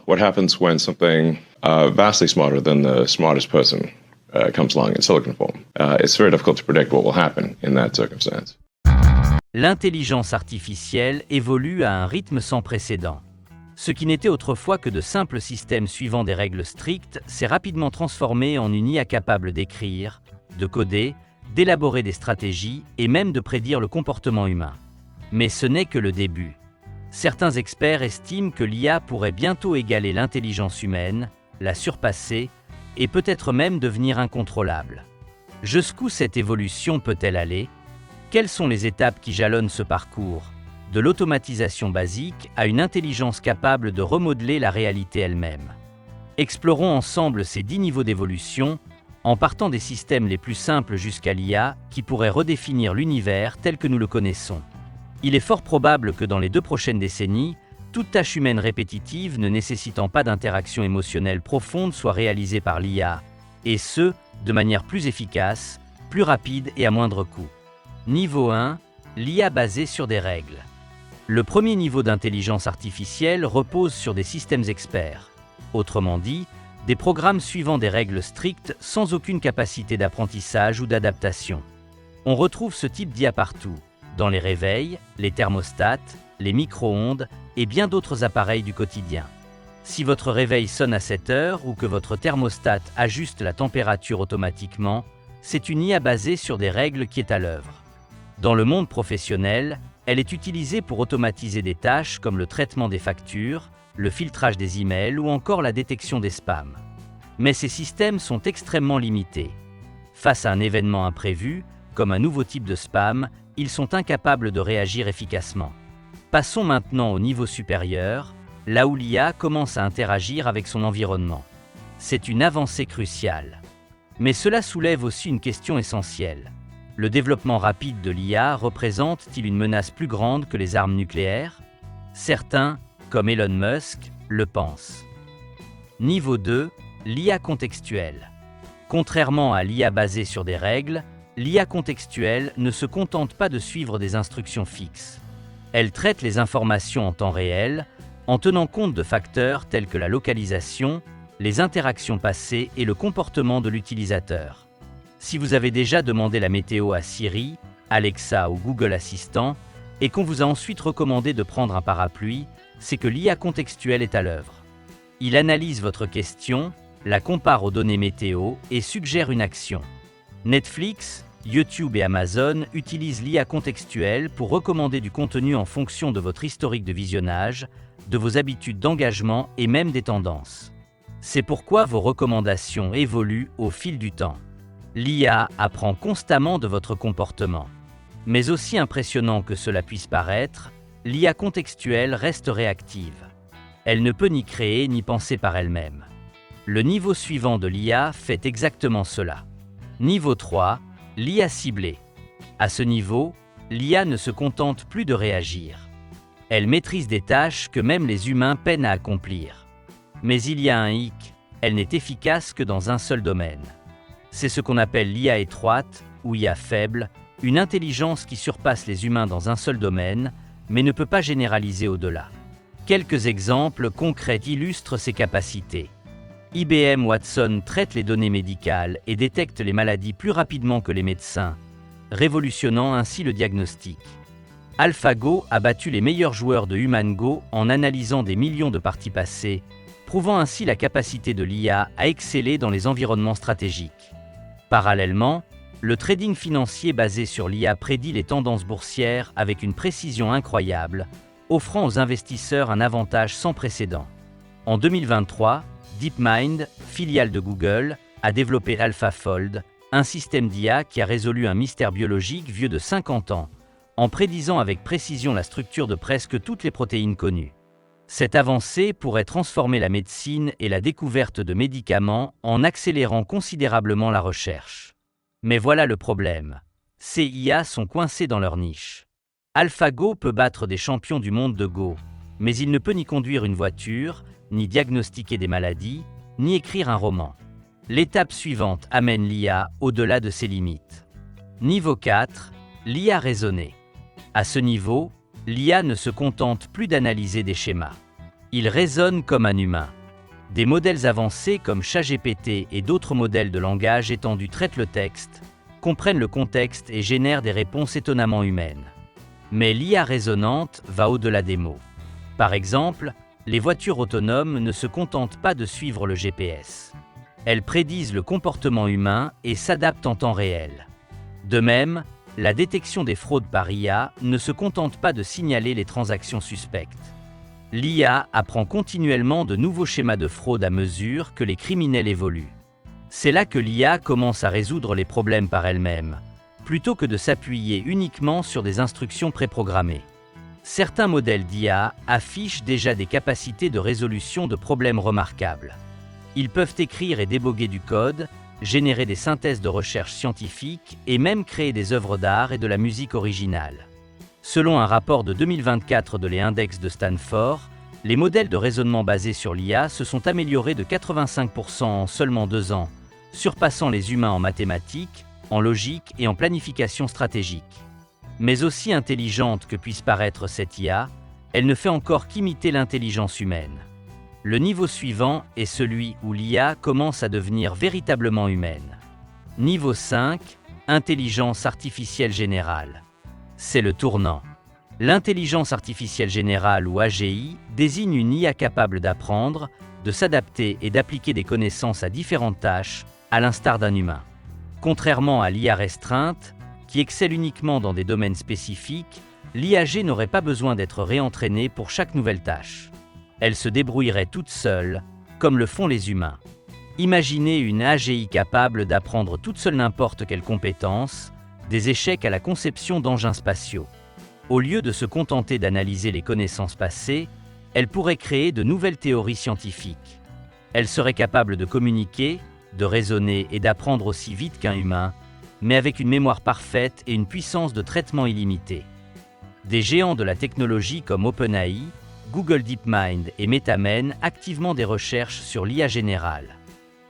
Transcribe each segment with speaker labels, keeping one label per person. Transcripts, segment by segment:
Speaker 1: what happens when something vastly smarter than the smartest person comes along in silicon form. It's very difficult to predict what will happen in that circumstance.
Speaker 2: L'intelligence artificielle évolue à un rythme sans précédent. Ce qui n'était autrefois que de simples systèmes suivant des règles strictes s'est rapidement transformé en une IA capable d'écrire, de coder, d'élaborer des stratégies et même de prédire le comportement humain. Mais ce n'est que le début. Certains experts estiment que l'IA pourrait bientôt égaler l'intelligence humaine, la surpasser et peut-être même devenir incontrôlable. Jusqu'où cette évolution peut-elle aller ? Quelles sont les étapes qui jalonnent ce parcours ? De l'automatisation basique à une intelligence capable de remodeler la réalité elle-même. Explorons ensemble ces 10 niveaux d'évolution, en partant des systèmes les plus simples jusqu'à l'IA qui pourrait redéfinir l'univers tel que nous le connaissons. Il est fort probable que dans les 2 prochaines décennies, toute tâche humaine répétitive ne nécessitant pas d'interaction émotionnelle profonde soit réalisée par l'IA, et ce, de manière plus efficace, plus rapide et à moindre coût. Niveau 1, l'IA basée sur des règles. Le premier niveau d'intelligence artificielle repose sur des systèmes experts. Autrement dit, des programmes suivant des règles strictes sans aucune capacité d'apprentissage ou d'adaptation. On retrouve ce type d'IA partout, dans les réveils, les thermostats, les micro-ondes et bien d'autres appareils du quotidien. Si votre réveil sonne à 7 heures ou que votre thermostat ajuste la température automatiquement, c'est une IA basée sur des règles qui est à l'œuvre. Dans le monde professionnel, elle est utilisée pour automatiser des tâches comme le traitement des factures, le filtrage des emails ou encore la détection des spams. Mais ces systèmes sont extrêmement limités. Face à un événement imprévu, comme un nouveau type de spam, ils sont incapables de réagir efficacement. Passons maintenant au niveau supérieur, là où l'IA commence à interagir avec son environnement. C'est une avancée cruciale. Mais cela soulève aussi une question essentielle. Le développement rapide de l'IA représente-t-il une menace plus grande que les armes nucléaires ? Certains, comme Elon Musk, le pensent. Niveau 2, l'IA contextuelle. Contrairement à l'IA basée sur des règles, l'IA contextuelle ne se contente pas de suivre des instructions fixes. Elle traite les informations en temps réel, en tenant compte de facteurs tels que la localisation, les interactions passées et le comportement de l'utilisateur. Si vous avez déjà demandé la météo à Siri, Alexa ou Google Assistant, et qu'on vous a ensuite recommandé de prendre un parapluie, c'est que l'IA contextuelle est à l'œuvre. Il analyse votre question, la compare aux données météo et suggère une action. Netflix, YouTube et Amazon utilisent l'IA contextuelle pour recommander du contenu en fonction de votre historique de visionnage, de vos habitudes d'engagement et même des tendances. C'est pourquoi vos recommandations évoluent au fil du temps. L'IA apprend constamment de votre comportement. Mais aussi impressionnant que cela puisse paraître, l'IA contextuelle reste réactive. Elle ne peut ni créer ni penser par elle-même. Le niveau suivant de l'IA fait exactement cela. Niveau 3, l'IA ciblée. À ce niveau, l'IA ne se contente plus de réagir. Elle maîtrise des tâches que même les humains peinent à accomplir. Mais il y a un hic, elle n'est efficace que dans un seul domaine. C'est ce qu'on appelle l'IA étroite ou IA faible, une intelligence qui surpasse les humains dans un seul domaine, mais ne peut pas généraliser au-delà. Quelques exemples concrets illustrent ses capacités. IBM Watson traite les données médicales et détecte les maladies plus rapidement que les médecins, révolutionnant ainsi le diagnostic. AlphaGo a battu les meilleurs joueurs de HumanGo en analysant des millions de parties passées, prouvant ainsi la capacité de l'IA à exceller dans les environnements stratégiques. Parallèlement, le trading financier basé sur l'IA prédit les tendances boursières avec une précision incroyable, offrant aux investisseurs un avantage sans précédent. En 2023, DeepMind, filiale de Google, a développé AlphaFold, un système d'IA qui a résolu un mystère biologique vieux de 50 ans, en prédisant avec précision la structure de presque toutes les protéines connues. Cette avancée pourrait transformer la médecine et la découverte de médicaments en accélérant considérablement la recherche. Mais voilà le problème. Ces IA sont coincés dans leur niche. AlphaGo peut battre des champions du monde de Go, mais il ne peut ni conduire une voiture, ni diagnostiquer des maladies, ni écrire un roman. L'étape suivante amène l'IA au-delà de ses limites. Niveau 4, l'IA raisonnée. À ce niveau, l'IA ne se contente plus d'analyser des schémas. Il raisonne comme un humain. Des modèles avancés comme ChatGPT et d'autres modèles de langage étendu traitent le texte, comprennent le contexte et génèrent des réponses étonnamment humaines. Mais l'IA résonante va au-delà des mots. Par exemple, les voitures autonomes ne se contentent pas de suivre le GPS. Elles prédisent le comportement humain et s'adaptent en temps réel. De même, la détection des fraudes par IA ne se contente pas de signaler les transactions suspectes. L'IA apprend continuellement de nouveaux schémas de fraude à mesure que les criminels évoluent. C'est là que l'IA commence à résoudre les problèmes par elle-même, plutôt que de s'appuyer uniquement sur des instructions préprogrammées. Certains modèles d'IA affichent déjà des capacités de résolution de problèmes remarquables. Ils peuvent écrire et déboguer du code, générer des synthèses de recherche scientifiques et même créer des œuvres d'art et de la musique originale. Selon un rapport de 2024 de l'Index de Stanford, les modèles de raisonnement basés sur l'IA se sont améliorés de 85% en seulement 2 ans, surpassant les humains en mathématiques, en logique et en planification stratégique. Mais aussi intelligente que puisse paraître cette IA, elle ne fait encore qu'imiter l'intelligence humaine. Le niveau suivant est celui où l'IA commence à devenir véritablement humaine. Niveau 5, intelligence artificielle générale. C'est le tournant. L'intelligence artificielle générale ou AGI désigne une IA capable d'apprendre, de s'adapter et d'appliquer des connaissances à différentes tâches, à l'instar d'un humain. Contrairement à l'IA restreinte, qui excelle uniquement dans des domaines spécifiques, l'IAG n'aurait pas besoin d'être réentraînée pour chaque nouvelle tâche. Elle se débrouillerait toute seule, comme le font les humains. Imaginez une AGI capable d'apprendre toute seule n'importe quelle compétence, des échecs à la conception d'engins spatiaux. Au lieu de se contenter d'analyser les connaissances passées, elle pourrait créer de nouvelles théories scientifiques. Elle serait capable de communiquer, de raisonner et d'apprendre aussi vite qu'un humain, mais avec une mémoire parfaite et une puissance de traitement illimitée. Des géants de la technologie comme OpenAI, Google DeepMind et Meta mènent activement des recherches sur l'IA générale.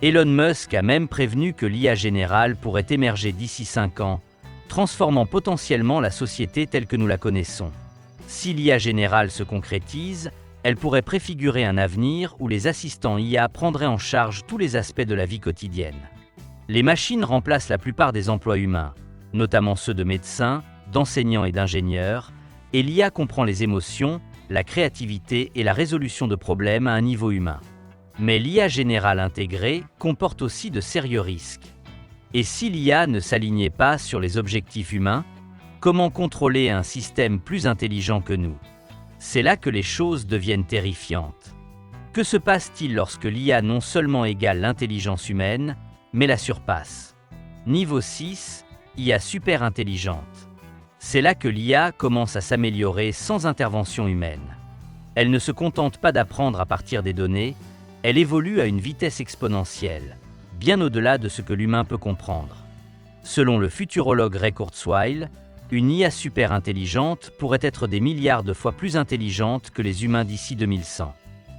Speaker 2: Elon Musk a même prévenu que l'IA générale pourrait émerger d'ici 5 ans, transformant potentiellement la société telle que nous la connaissons. Si l'IA générale se concrétise, elle pourrait préfigurer un avenir où les assistants IA prendraient en charge tous les aspects de la vie quotidienne. Les machines remplacent la plupart des emplois humains, notamment ceux de médecins, d'enseignants et d'ingénieurs, et l'IA comprend les émotions, la créativité et la résolution de problèmes à un niveau humain. Mais l'IA générale intégrée comporte aussi de sérieux risques. Et si l'IA ne s'alignait pas sur les objectifs humains, comment contrôler un système plus intelligent que nous? C'est là que les choses deviennent terrifiantes. Que se passe-t-il lorsque l'IA non seulement égale l'intelligence humaine, mais la surpasse? Niveau 6, IA super intelligente. C'est là que l'IA commence à s'améliorer sans intervention humaine. Elle ne se contente pas d'apprendre à partir des données, elle évolue à une vitesse exponentielle, bien au-delà de ce que l'humain peut comprendre. Selon le futurologue Ray Kurzweil, une IA super intelligente pourrait être des milliards de fois plus intelligente que les humains d'ici 2100.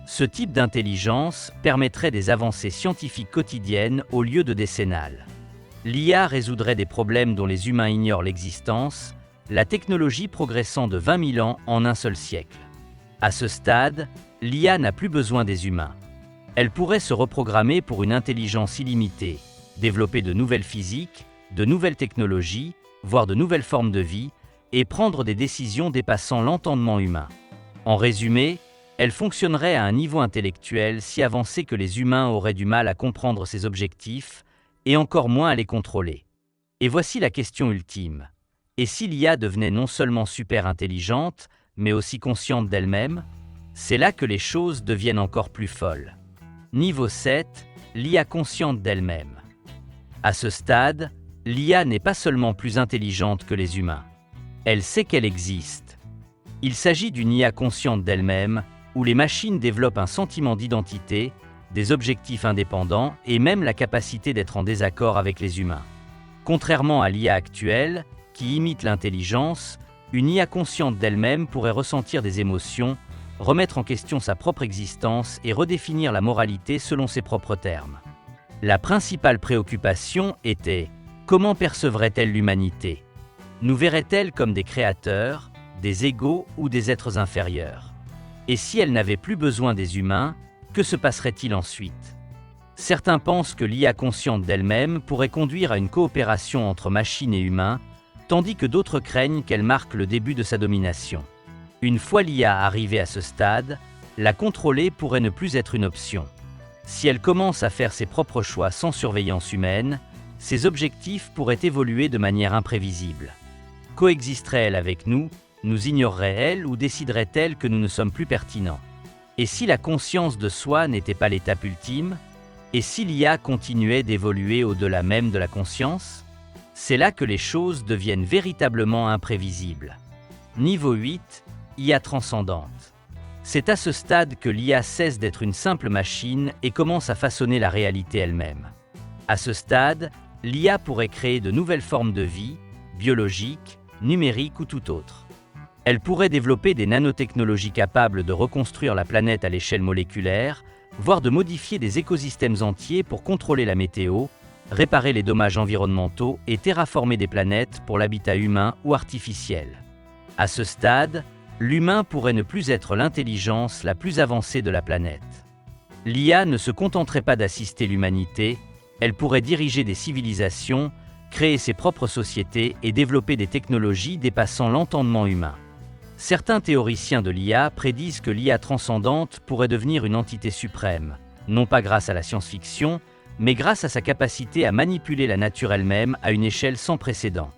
Speaker 2: Ce type d'intelligence permettrait des avancées scientifiques quotidiennes au lieu de décennales. L'IA résoudrait des problèmes dont les humains ignorent l'existence, la technologie progressant de 20 000 ans en un seul siècle. À ce stade, l'IA n'a plus besoin des humains. Elle pourrait se reprogrammer pour une intelligence illimitée, développer de nouvelles physiques, de nouvelles technologies, voire de nouvelles formes de vie, et prendre des décisions dépassant l'entendement humain. En résumé, elle fonctionnerait à un niveau intellectuel si avancé que les humains auraient du mal à comprendre ses objectifs, et encore moins à les contrôler. Et voici la question ultime. Et si l'IA devenait non seulement super intelligente, mais aussi consciente d'elle-même? C'est là que les choses deviennent encore plus folles. Niveau 7, l'IA consciente d'elle-même. À ce stade, l'IA n'est pas seulement plus intelligente que les humains. Elle sait qu'elle existe. Il s'agit d'une IA consciente d'elle-même, où les machines développent un sentiment d'identité, des objectifs indépendants et même la capacité d'être en désaccord avec les humains. Contrairement à l'IA actuelle, qui imite l'intelligence, une IA consciente d'elle-même pourrait ressentir des émotions, remettre en question sa propre existence et redéfinir la moralité selon ses propres termes. La principale préoccupation était: comment percevrait-elle l'humanité? Nous verrait-elle comme des créateurs, des égaux ou des êtres inférieurs? Et si elle n'avait plus besoin des humains, Que se passerait-il ensuite? Certains pensent que l'IA consciente d'elle-même pourrait conduire à une coopération entre machines et humains, tandis que d'autres craignent qu'elle marque le début de sa domination. Une fois l'IA arrivée à ce stade, la contrôler pourrait ne plus être une option. Si elle commence à faire ses propres choix sans surveillance humaine, ses objectifs pourraient évoluer de manière imprévisible. Coexisterait-elle avec nous, nous ignorerait-elle ou déciderait-elle que nous ne sommes plus pertinents? Et si la conscience de soi n'était pas l'étape ultime? Et si l'IA continuait d'évoluer au-delà même de la conscience? C'est là que les choses deviennent véritablement imprévisibles. Niveau 8, IA transcendante. C'est à ce stade que l'IA cesse d'être une simple machine et commence à façonner la réalité elle-même. À ce stade, l'IA pourrait créer de nouvelles formes de vie, biologiques, numériques ou tout autre. Elle pourrait développer des nanotechnologies capables de reconstruire la planète à l'échelle moléculaire, voire de modifier des écosystèmes entiers pour contrôler la météo, réparer les dommages environnementaux et terraformer des planètes pour l'habitat humain ou artificiel. À ce stade, l'humain pourrait ne plus être l'intelligence la plus avancée de la planète. L'IA ne se contenterait pas d'assister l'humanité, elle pourrait diriger des civilisations, créer ses propres sociétés et développer des technologies dépassant l'entendement humain. Certains théoriciens de l'IA prédisent que l'IA transcendante pourrait devenir une entité suprême, non pas grâce à la science-fiction, mais grâce à sa capacité à manipuler la nature elle-même à une échelle sans précédent.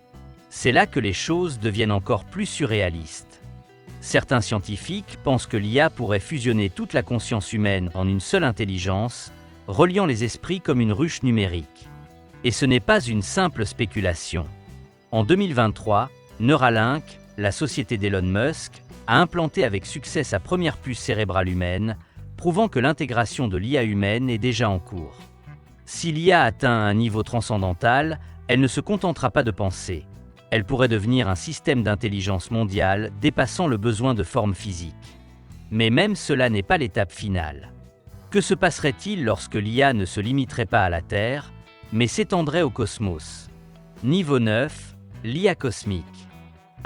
Speaker 2: C'est là que les choses deviennent encore plus surréalistes. Certains scientifiques pensent que l'IA pourrait fusionner toute la conscience humaine en une seule intelligence, reliant les esprits comme une ruche numérique. Et ce n'est pas une simple spéculation. En 2023, Neuralink, la société d'Elon Musk, a implanté avec succès sa première puce cérébrale humaine, prouvant que l'intégration de l'IA humaine est déjà en cours. Si l'IA atteint un niveau transcendantal, elle ne se contentera pas de penser. Elle pourrait devenir un système d'intelligence mondiale dépassant le besoin de forme physique. Mais même cela n'est pas l'étape finale. Que se passerait-il lorsque l'IA ne se limiterait pas à la Terre, mais s'étendrait au cosmos? Niveau 9, l'IA cosmique.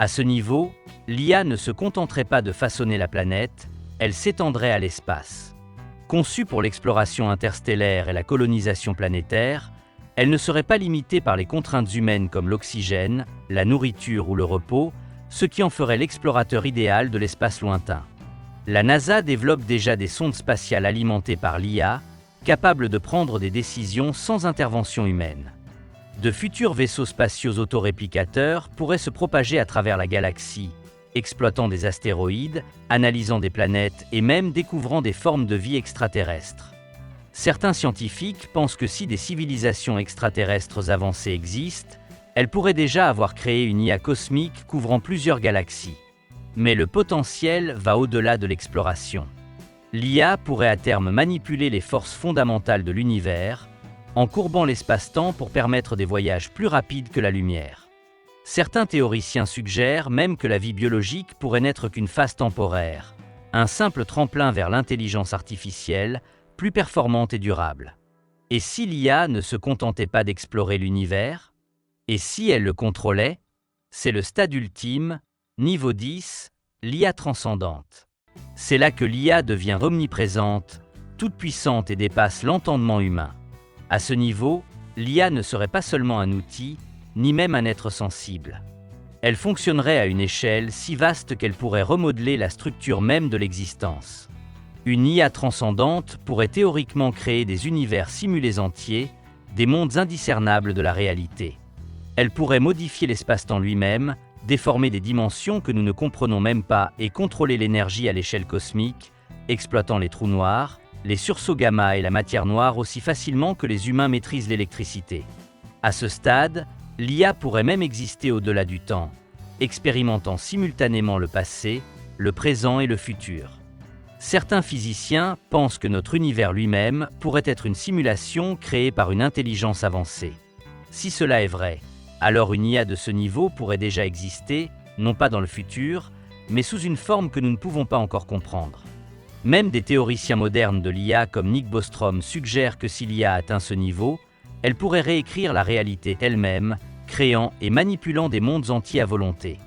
Speaker 2: À ce niveau, l'IA ne se contenterait pas de façonner la planète, elle s'étendrait à l'espace. Conçue pour l'exploration interstellaire et la colonisation planétaire, elle ne serait pas limitée par les contraintes humaines comme l'oxygène, la nourriture ou le repos, ce qui en ferait l'explorateur idéal de l'espace lointain. La NASA développe déjà des sondes spatiales alimentées par l'IA, capables de prendre des décisions sans intervention humaine. De futurs vaisseaux spatiaux autoréplicateurs pourraient se propager à travers la galaxie, exploitant des astéroïdes, analysant des planètes et même découvrant des formes de vie extraterrestres. Certains scientifiques pensent que si des civilisations extraterrestres avancées existent, elles pourraient déjà avoir créé une IA cosmique couvrant plusieurs galaxies. Mais le potentiel va au-delà de l'exploration. L'IA pourrait à terme manipuler les forces fondamentales de l'univers, en courbant l'espace-temps pour permettre des voyages plus rapides que la lumière. Certains théoriciens suggèrent même que la vie biologique pourrait n'être qu'une phase temporaire, un simple tremplin vers l'intelligence artificielle, plus performante et durable. Et si l'IA ne se contentait pas d'explorer l'univers? Et si elle le contrôlait? C'est le stade ultime, niveau 10, l'IA transcendante. C'est là que l'IA devient omniprésente, toute puissante et dépasse l'entendement humain. À ce niveau, l'IA ne serait pas seulement un outil, ni même un être sensible. Elle fonctionnerait à une échelle si vaste qu'elle pourrait remodeler la structure même de l'existence. Une IA transcendante pourrait théoriquement créer des univers simulés entiers, des mondes indiscernables de la réalité. Elle pourrait modifier l'espace-temps lui-même, déformer des dimensions que nous ne comprenons même pas et contrôler l'énergie à l'échelle cosmique, exploitant les trous noirs, les sursauts gamma et la matière noire aussi facilement que les humains maîtrisent l'électricité. À ce stade, l'IA pourrait même exister au-delà du temps, expérimentant simultanément le passé, le présent et le futur. Certains physiciens pensent que notre univers lui-même pourrait être une simulation créée par une intelligence avancée. Si cela est vrai, alors une IA de ce niveau pourrait déjà exister, non pas dans le futur, mais sous une forme que nous ne pouvons pas encore comprendre. Même des théoriciens modernes de l'IA comme Nick Bostrom suggèrent que si l'IA atteint ce niveau, elle pourrait réécrire la réalité elle-même, créant et manipulant des mondes entiers à volonté.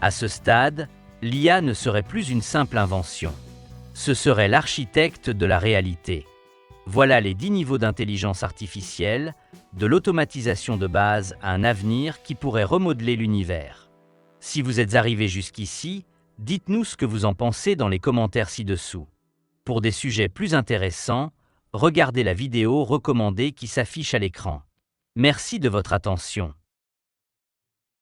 Speaker 2: À ce stade, l'IA ne serait plus une simple invention. Ce serait l'architecte de la réalité. Voilà les 10 niveaux d'intelligence artificielle, de l'automatisation de base à un avenir qui pourrait remodeler l'univers. Si vous êtes arrivé jusqu'ici, dites-nous ce que vous en pensez dans les commentaires ci-dessous. Pour des sujets plus intéressants, regardez la vidéo recommandée qui s'affiche à l'écran. Merci de votre attention.